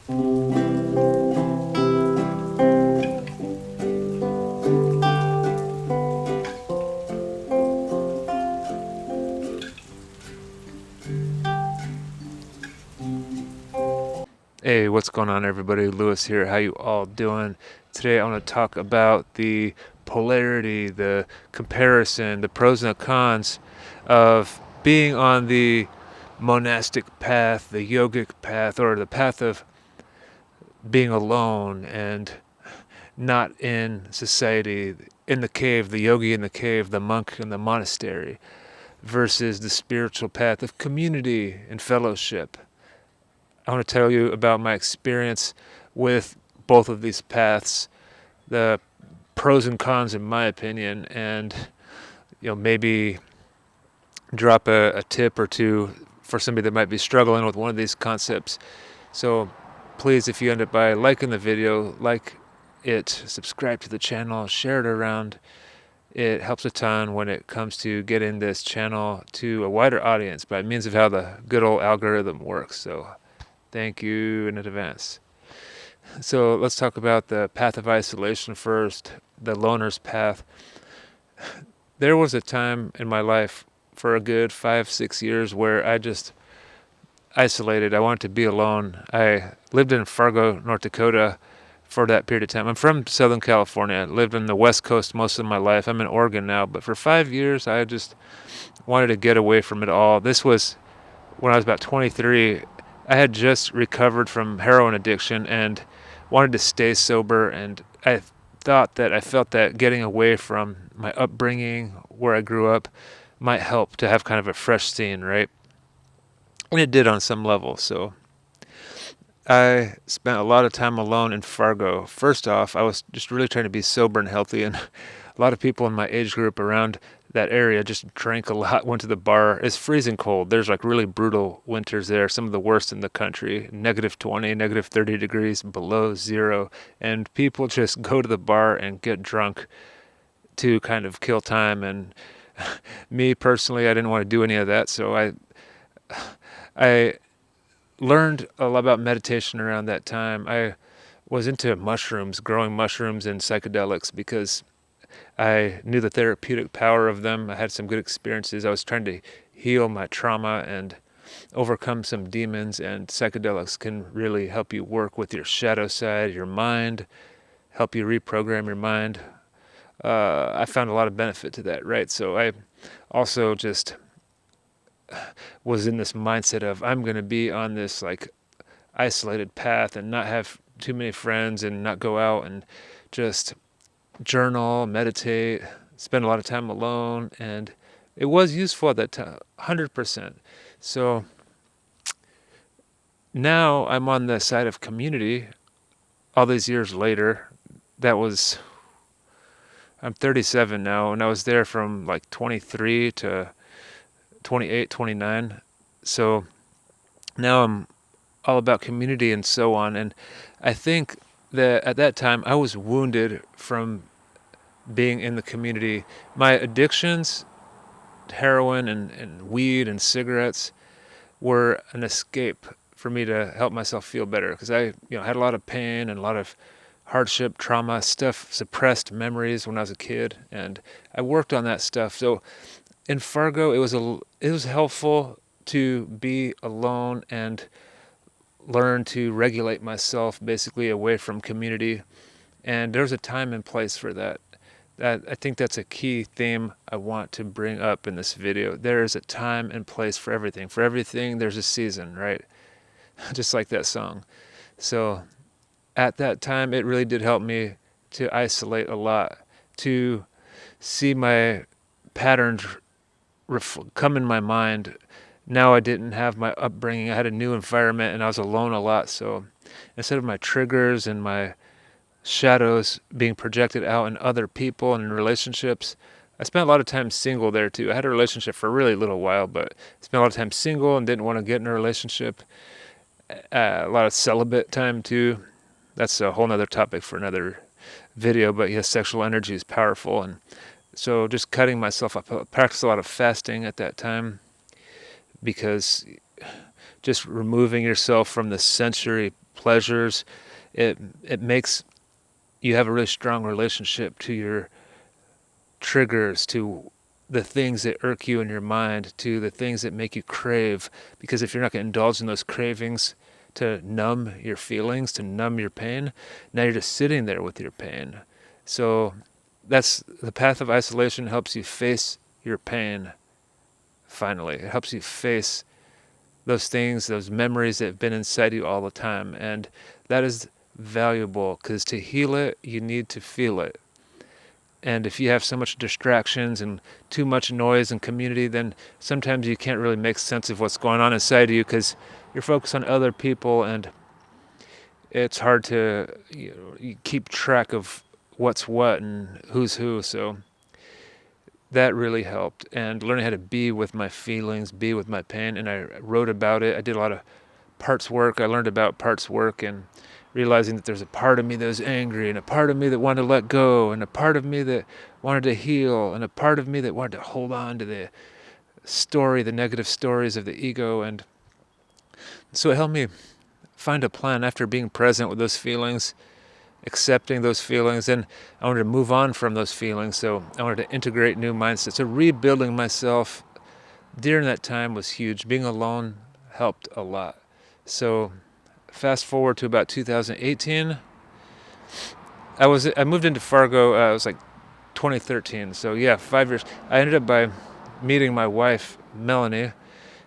Hey, what's going on, everybody? Lewis here. How you all doing? Today I want to talk about the polarity, the comparison, the pros and the cons of being on the monastic path, the yogic path, or the path of being alone and not in society, in the cave, the yogi in the cave, the monk in the monastery, versus the spiritual path of community and fellowship. I want to tell you about my experience with both of these paths, the pros and cons in my opinion, and maybe drop a tip or two for somebody that might be struggling with one of these concepts. So please, if you end up by liking the video, like it, subscribe to the channel, share it around. It helps a ton when it comes to getting this channel to a wider audience by means of how the good old algorithm works. So thank you in advance. So let's talk about the path of isolation first, the loner's path. There was a time in my life for a good 5-6 years where I just isolated. I wanted to be alone. I lived in Fargo, North Dakota for that period of time. I'm from Southern California. I lived in the West Coast most of my life. I'm in Oregon now, but for 5 years I just wanted to get away from it all. This was when I was about 23. I had just recovered from heroin addiction and wanted to stay sober, and I felt that getting away from my upbringing, where I grew up, might help to have kind of a fresh scene, right? And it did on some level. So I spent a lot of time alone in Fargo. First off, I was just really trying to be sober and healthy, and a lot of people in my age group around that area just drank a lot, went to the bar. It's freezing cold. There's like really brutal winters there, some of the worst in the country, -20, -30 degrees, below zero, and people just go to the bar and get drunk to kind of kill time. And me personally, I didn't want to do any of that, so I learned a lot about meditation around that time. I was into mushrooms, growing mushrooms and psychedelics because I knew the therapeutic power of them. I had some good experiences. I was trying to heal my trauma and overcome some demons, and psychedelics can really help you work with your shadow side, your mind, help you reprogram your mind. I found a lot of benefit to that, right? So I also just was in this mindset of I'm going to be on this like isolated path and not have too many friends and not go out and just journal, meditate, spend a lot of time alone. And it was useful at that time, 100%. So now I'm on the side of community all these years later. That was, I'm 37 now, and I was there from like 23 to 28, 29. So now I'm all about community and so on. And I think that at that time I was wounded from being in the community. My addictions, heroin and weed and cigarettes, were an escape for me to help myself feel better, because I had a lot of pain and a lot of hardship, trauma, stuff, suppressed memories when I was a kid, and I worked on that stuff. So in Fargo, it was helpful to be alone and learn to regulate myself basically away from community. And there's a time and place for that. I think that's a key theme I want to bring up in this video. There is a time and place for everything. For everything, there's a season, right? Just like that song. So at that time, it really did help me to isolate a lot, to see my patterns come in my mind. Now I didn't have my upbringing. I had a new environment and I was alone a lot. So instead of my triggers and my shadows being projected out in other people and in relationships, I spent a lot of time single there too. I had a relationship for a really little while, but spent a lot of time single and didn't want to get in a relationship. A lot of celibate time too. That's a whole nother topic for another video, but yes, sexual energy is powerful. And so just cutting myself up. I practiced a lot of fasting at that time, because just removing yourself from the sensory pleasures. It makes you have a really strong relationship to your triggers, to the things that irk you in your mind, to the things that make you crave. Because if you're not going to indulge in those cravings to numb your feelings, to numb your pain, now you're just sitting there with your pain. So that's the path of isolation. Helps you face your pain. Finally, it helps you face those things, those memories that have been inside you all the time. And that is valuable, because to heal it, you need to feel it. And if you have so much distractions and too much noise and community, then sometimes you can't really make sense of what's going on inside of you, because you're focused on other people, and it's hard to you keep track of what's what and who's who. So that really helped, and learning how to be with my feelings, be with my pain. And I wrote about it. I did a lot of parts work. I learned about parts work, and realizing that there's a part of me that was angry, and a part of me that wanted to let go, and a part of me that wanted to heal, and a part of me that wanted to hold on to the story, the negative stories of the ego. And so it helped me find a plan after being present with those feelings, accepting those feelings. And I wanted to move on from those feelings, so I wanted to integrate new mindsets. So rebuilding myself during that time was huge. Being alone helped a lot. So fast forward to about 2018, I moved into Fargo. It was like 2013. So yeah, 5 years. I ended up by meeting my wife, Melanie,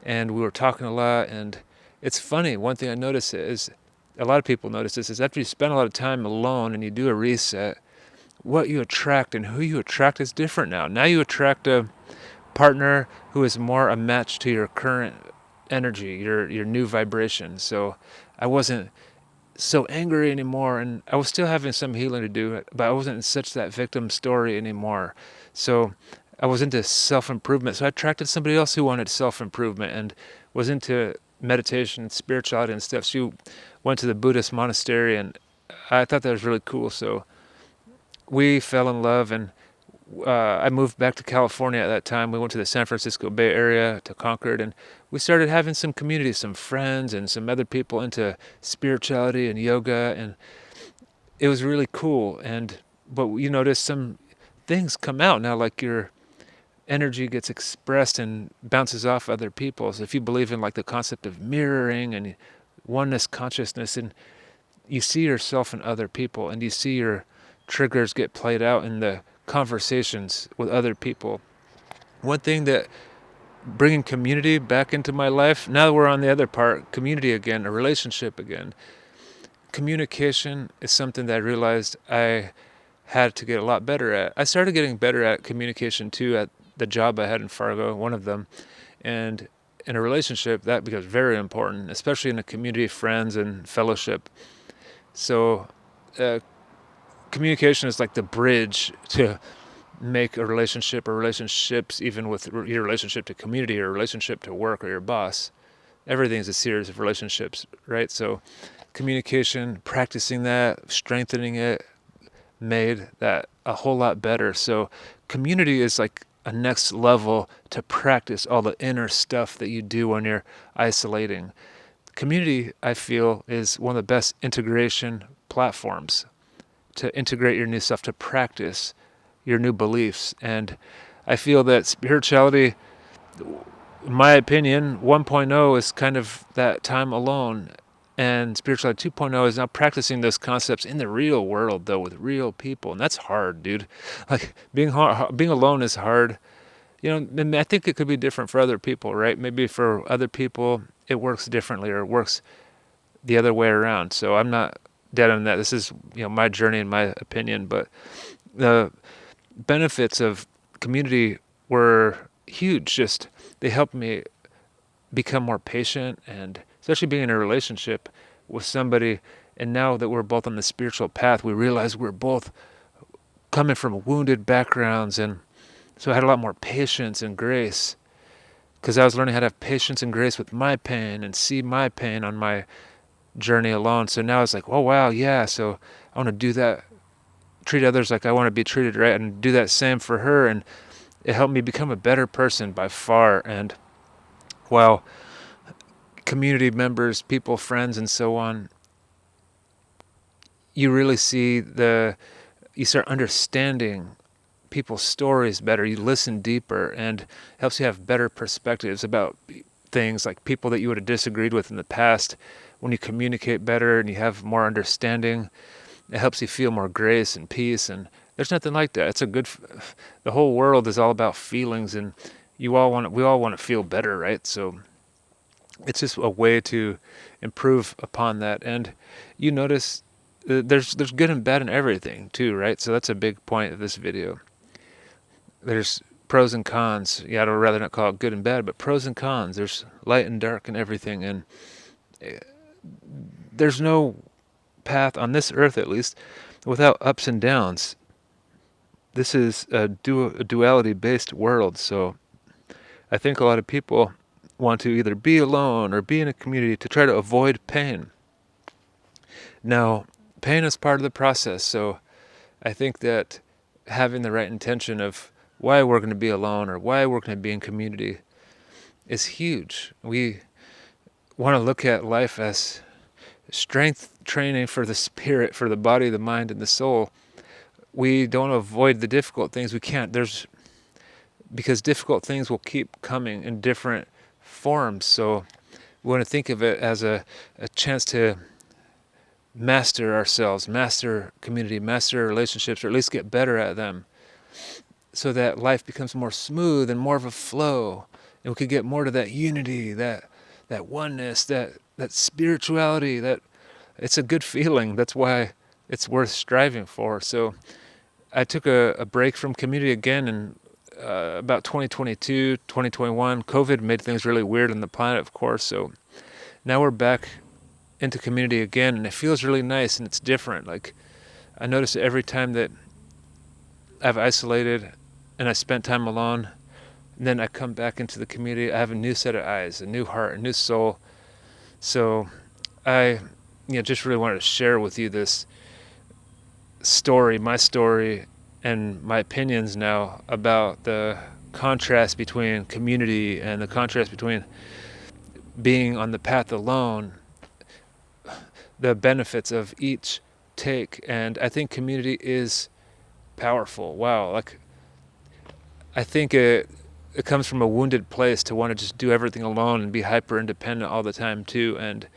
and we were talking a lot. And it's funny. One thing I noticed is, a lot of people notice this, is after you spend a lot of time alone and you do a reset, what you attract and who you attract is different now. Now you attract a partner who is more a match to your current energy, your new vibration. So I wasn't so angry anymore, and I was still having some healing to do, but I wasn't in such that victim story anymore. So I was into self-improvement. So I attracted somebody else who wanted self-improvement and was into meditation, spirituality and stuff. She went to the Buddhist monastery, and I thought that was really cool. So we fell in love, and I moved back to California at that time. We went to the San Francisco Bay Area, to Concord, and we started having some community, some friends, and some other people into spirituality and yoga, and it was really cool. But you notice some things come out now, like your energy gets expressed and bounces off other people. So if you believe in like the concept of mirroring and oneness consciousness, and you see yourself in other people, and you see your triggers get played out in the conversations with other people. One thing that bringing community back into my life, now that we're on the other part, community again, a relationship again, communication is something that I realized I had to get a lot better at. I started getting better at communication too at the job I had in Fargo, one of them. And in a relationship, that becomes very important, especially in a community of friends and fellowship. So communication is like the bridge to make a relationship, or relationships, even with your relationship to community or relationship to work or your boss. Everything's a series of relationships, right? So communication, practicing that, strengthening it, made that a whole lot better. So community is like a next level to practice all the inner stuff that you do when you're isolating. Community, I feel, is one of the best integration platforms to integrate your new stuff, to practice your new beliefs. And I feel that spirituality, in my opinion, 1.0 is kind of that time alone. And spirituality 2.0 is now practicing those concepts in the real world, though, with real people. And that's hard, dude. Like being alone is hard. And I think it could be different for other people, right? Maybe for other people, it works differently, or it works the other way around. So I'm not dead on that. This is, my journey and my opinion. But the benefits of community were huge. Just they helped me become more patient, and especially being in a relationship with somebody. And now that we're both on the spiritual path, we realize we're both coming from wounded backgrounds, and so I had a lot more patience and grace, because I was learning how to have patience and grace with my pain and see my pain on my journey alone. So now it's like, oh wow, yeah, so I want to do that, treat others like I want to be treated, right? And do that same for her. And it helped me become a better person by far. And while community members, people, friends, and so on, you really you start understanding people's stories better. You listen deeper, and helps you have better perspectives about things, like people that you would have disagreed with in the past. When you communicate better and you have more understanding, it helps you feel more grace and peace. And there's nothing like that. The whole world is all about feelings, and we all want to feel better, right? So it's just a way to improve upon that. And you notice there's good and bad in everything too, right? So that's a big point of this video. There's pros and cons. Yeah, I'd rather not call it good and bad, but pros and cons. There's light and dark and everything. And there's no path on this earth, at least, without ups and downs. This is a duality-based world. So I think a lot of people want to either be alone or be in a community to try to avoid pain. Now, pain is part of the process. So I think that having the right intention of why we're going to be alone or why we're going to be in community is huge. We want to look at life as strength training for the spirit, for the body, the mind, and the soul. We don't avoid the difficult things. We can't. Because difficult things will keep coming in different forms. So we want to think of it as a chance to master ourselves, master community, master relationships, or at least get better at them, so that life becomes more smooth and more of a flow, and we could get more to that unity, that oneness, that spirituality. That it's a good feeling. That's why it's worth striving for. So I took a break from community again in about 2022, 2021. COVID made things really weird on the planet, of course. So now we're back into community again, and it feels really nice, and it's different. Like, I notice every time that I've isolated and I spent time alone, and then I come back into the community, I have a new set of eyes, a new heart, a new soul. So I just really wanted to share with you this story, my story, and my opinions now about the contrast between community and the contrast between being on the path alone, the benefits of each take. And I think community is powerful. Wow. Like, I think it comes from a wounded place to want to just do everything alone and be hyper independent all the time too. And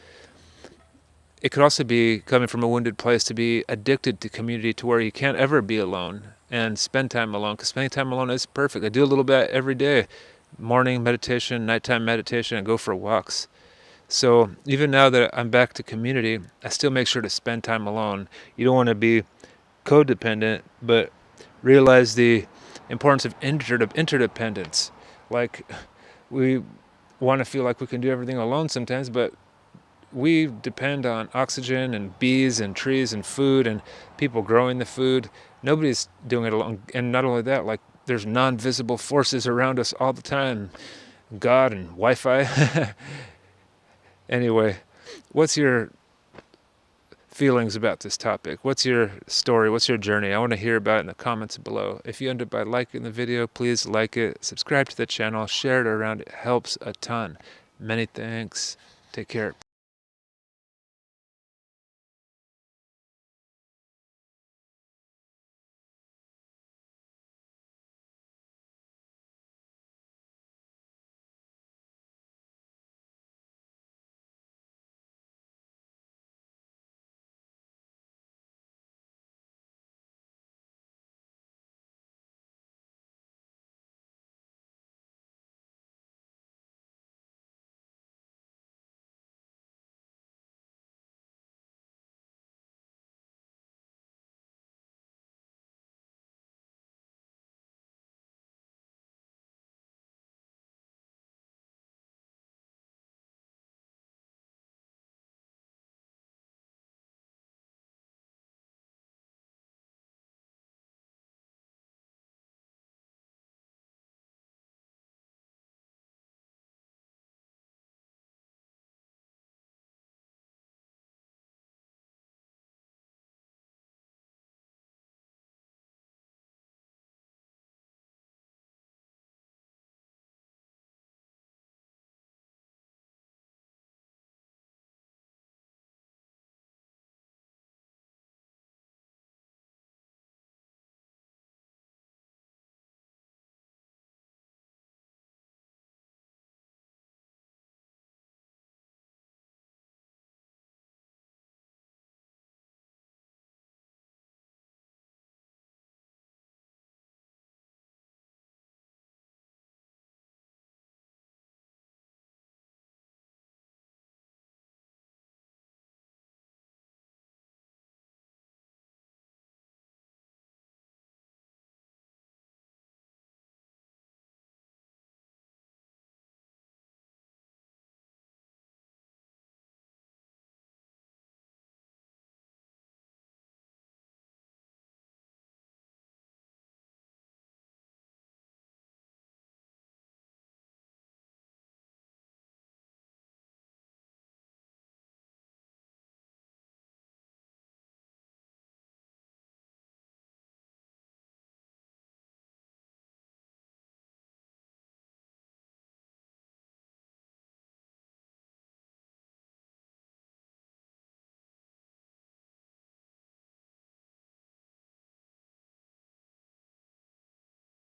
it could also be coming from a wounded place to be addicted to community, to where you can't ever be alone and spend time alone, because spending time alone is perfect. I do a little bit every day: morning meditation, nighttime meditation, and go for walks. So even now that I'm back to community, I still make sure to spend time alone. You don't want to be codependent, but realize the importance of interdependence. Like, we want to feel like we can do everything alone sometimes, but we depend on oxygen and bees and trees and food and people growing the food. Nobody's doing it alone. And not only that, like, there's non-visible forces around us all the time. God and Wi-Fi. Anyway, what's your feelings about this topic? What's your story? What's your journey? I want to hear about it in the comments below. If you ended by liking the video, please like it, subscribe to the channel, share it around. It helps a ton. Many thanks. Take care.